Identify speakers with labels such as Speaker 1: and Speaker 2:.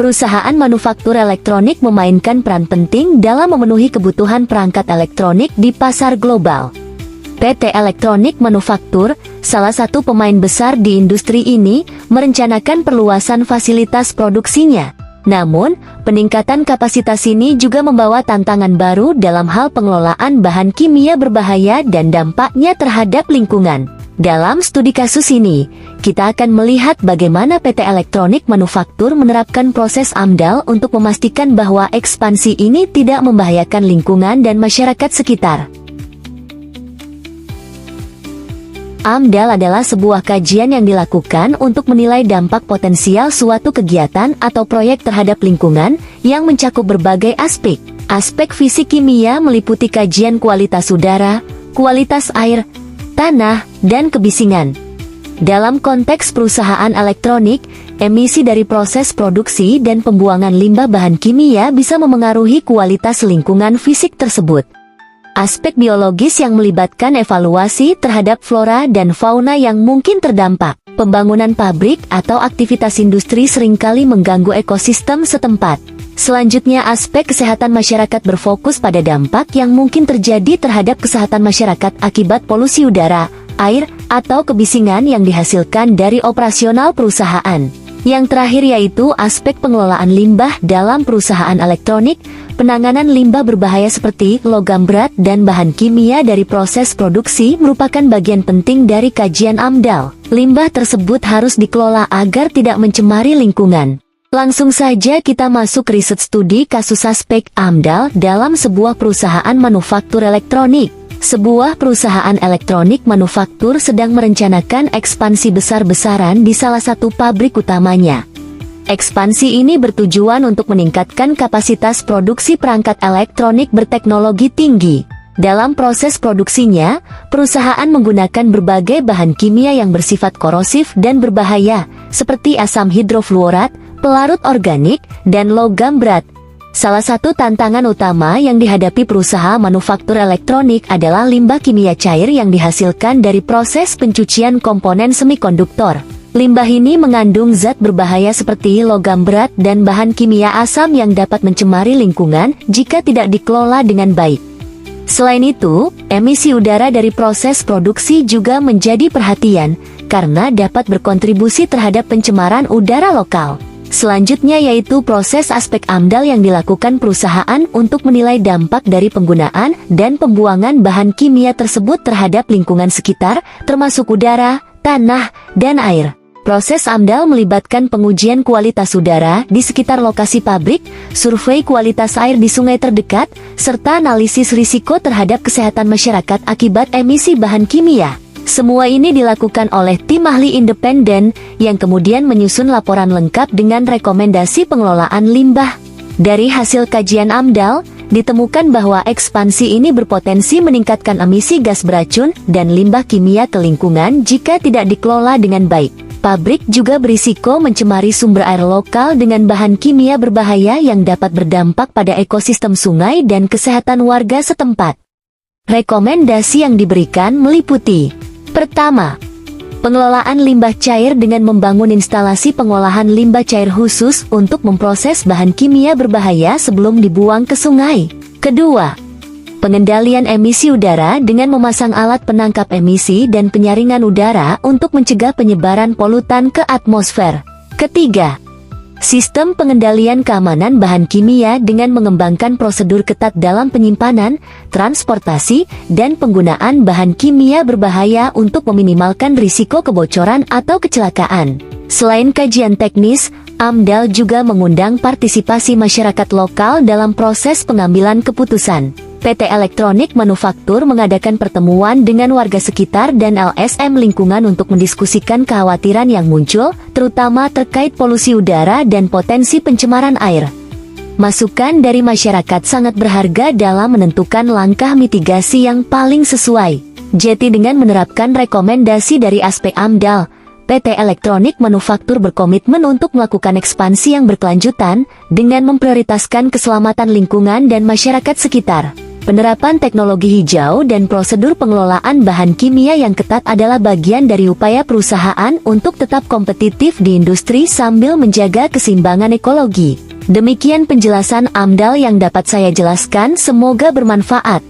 Speaker 1: Perusahaan manufaktur elektronik memainkan peran penting dalam memenuhi kebutuhan perangkat elektronik di pasar global. PT Elektronik Manufaktur, salah satu pemain besar di industri ini, merencanakan perluasan fasilitas produksinya. Namun, peningkatan kapasitas ini juga membawa tantangan baru dalam hal pengelolaan bahan kimia berbahaya dan dampaknya terhadap lingkungan. Dalam studi kasus ini, kita akan melihat bagaimana PT Elektronik Manufaktur menerapkan proses AMDAL untuk memastikan bahwa ekspansi ini tidak membahayakan lingkungan dan masyarakat sekitar. AMDAL adalah sebuah kajian yang dilakukan untuk menilai dampak potensial suatu kegiatan atau proyek terhadap lingkungan yang mencakup berbagai aspek. Aspek fisik kimia meliputi kajian kualitas udara, kualitas air, tanah, dan kebisingan. Dalam konteks perusahaan elektronik, emisi dari proses produksi dan pembuangan limbah bahan kimia bisa memengaruhi kualitas lingkungan fisik tersebut. Aspek biologis yang melibatkan evaluasi terhadap flora dan fauna yang mungkin terdampak. Pembangunan pabrik atau aktivitas industri seringkali mengganggu ekosistem setempat. Selanjutnya, aspek kesehatan masyarakat berfokus pada dampak yang mungkin terjadi terhadap kesehatan masyarakat akibat polusi udara, air, atau kebisingan yang dihasilkan dari operasional perusahaan. Yang terakhir yaitu aspek pengelolaan limbah dalam perusahaan elektronik. Penanganan limbah berbahaya seperti logam berat dan bahan kimia dari proses produksi merupakan bagian penting dari kajian AMDAL. Limbah tersebut harus dikelola agar tidak mencemari lingkungan. Langsung saja kita masuk riset studi kasus aspek AMDAL dalam sebuah perusahaan manufaktur elektronik. Sebuah perusahaan elektronik manufaktur sedang merencanakan ekspansi besar-besaran di salah satu pabrik utamanya. Ekspansi ini bertujuan untuk meningkatkan kapasitas produksi perangkat elektronik berteknologi tinggi. Dalam proses produksinya, perusahaan menggunakan berbagai bahan kimia yang bersifat korosif dan berbahaya, seperti asam hidrofluorat, pelarut organik, dan logam berat. Salah satu tantangan utama yang dihadapi perusahaan manufaktur elektronik adalah limbah kimia cair yang dihasilkan dari proses pencucian komponen semikonduktor. Limbah ini mengandung zat berbahaya seperti logam berat dan bahan kimia asam yang dapat mencemari lingkungan jika tidak dikelola dengan baik. Selain itu, emisi udara dari proses produksi juga menjadi perhatian, karena dapat berkontribusi terhadap pencemaran udara lokal. Selanjutnya yaitu proses aspek AMDAL yang dilakukan perusahaan untuk menilai dampak dari penggunaan dan pembuangan bahan kimia tersebut terhadap lingkungan sekitar, termasuk udara, tanah, dan air. Proses AMDAL melibatkan pengujian kualitas udara di sekitar lokasi pabrik, survei kualitas air di sungai terdekat, serta analisis risiko terhadap kesehatan masyarakat akibat emisi bahan kimia. Semua ini dilakukan oleh tim ahli independen, yang kemudian menyusun laporan lengkap dengan rekomendasi pengelolaan limbah. Dari hasil kajian AMDAL, ditemukan bahwa ekspansi ini berpotensi meningkatkan emisi gas beracun dan limbah kimia ke lingkungan jika tidak dikelola dengan baik. Pabrik juga berisiko mencemari sumber air lokal dengan bahan kimia berbahaya yang dapat berdampak pada ekosistem sungai dan kesehatan warga setempat. Rekomendasi yang diberikan meliputi: pertama, pengelolaan limbah cair dengan membangun instalasi pengolahan limbah cair khusus untuk memproses bahan kimia berbahaya sebelum dibuang ke sungai. Kedua, pengendalian emisi udara dengan memasang alat penangkap emisi dan penyaringan udara untuk mencegah penyebaran polutan ke atmosfer. Ketiga, sistem pengendalian keamanan bahan kimia dengan mengembangkan prosedur ketat dalam penyimpanan, transportasi, dan penggunaan bahan kimia berbahaya untuk meminimalkan risiko kebocoran atau kecelakaan. Selain kajian teknis, AMDAL juga mengundang partisipasi masyarakat lokal dalam proses pengambilan keputusan. PT Elektronik Manufaktur mengadakan pertemuan dengan warga sekitar dan LSM lingkungan untuk mendiskusikan kekhawatiran yang muncul, terutama terkait polusi udara dan potensi pencemaran air. Masukan dari masyarakat sangat berharga dalam menentukan langkah mitigasi yang paling sesuai. Jadi dengan menerapkan rekomendasi dari aspek AMDAL, PT Elektronik Manufaktur berkomitmen untuk melakukan ekspansi yang berkelanjutan dengan memprioritaskan keselamatan lingkungan dan masyarakat sekitar. Penerapan teknologi hijau dan prosedur pengelolaan bahan kimia yang ketat adalah bagian dari upaya perusahaan untuk tetap kompetitif di industri sambil menjaga keseimbangan ekologi. Demikian penjelasan AMDAL yang dapat saya jelaskan, semoga bermanfaat.